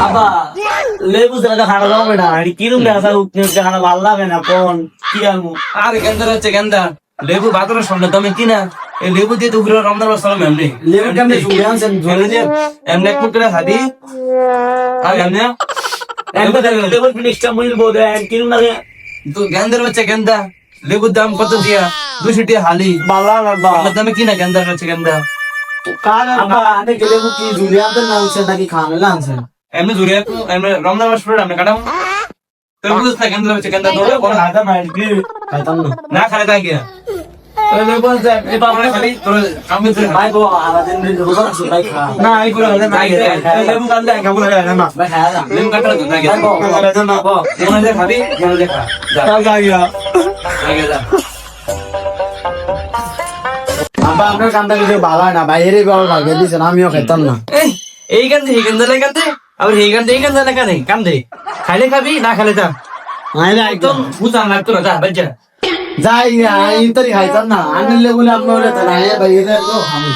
আবা লেবু ছাড়া খাওয়া যাবে না কিরম দেখা খানা ভালো লাগে না কোন কি আনবো আর গেন্দার হচ্ছে গেন্দা লেবু বাতরের সামনে তুমি কিনা এই লেবু দিয়ে তো ঘুরে রমজান মাস সালাম এমনি লেবু কেমনে ঝুলে আনছেন এমনি দিয়ে এমনি একটু করে খাবি আর এমনি লেবুর ফিনিশটা মিলবো দেন কিরম লাগে তো গেন্দার হচ্ছে গেন্দা লেবুর দাম কত দিয়া 200 টাকা হালি ভালো লাগবা আমার দামে কিনা গেন্দার হচ্ছে গেন্দা আবা আনে লেবু কি ঝুলে আনতেন না আনছেন নাকি খামেলা আনছেন এমনি জুড়ে এমনি রমজান মাস পরে আমি কাটাম তোর বুঝছ না গেন্দা হচ্ছে গেন্দা দৌড়ে কোন খাইতাম না কি খাইতাম না না খালে তাই গিয়া লেবু আছে এই বাবা খালি তোর আমি তো ভাই গো আলাদিন রোজা আছে ভাই খা না এই করে হলে না লেবু কান্দে খাবো না না ভাই খায়া না লেবু কাটলা তো না গিয়া না মনে হয় খাবি মনে দেখা যা গিয়া আগে যা আবা আপনার কান্দা কিছু ভালো হয় না বাইরে বাবা ভাগে দিছেন আমিও খাইতাম না এই কান্দে আবার এই কান্দে না কানে কান্দে খাইলে খাবি না খাইলে যা আইলে একদম বুঝান লাগতো না যা বাচ্চা যাই ইতারি খাইতাম না আনিলে বলে আপনার বাইরে খাবো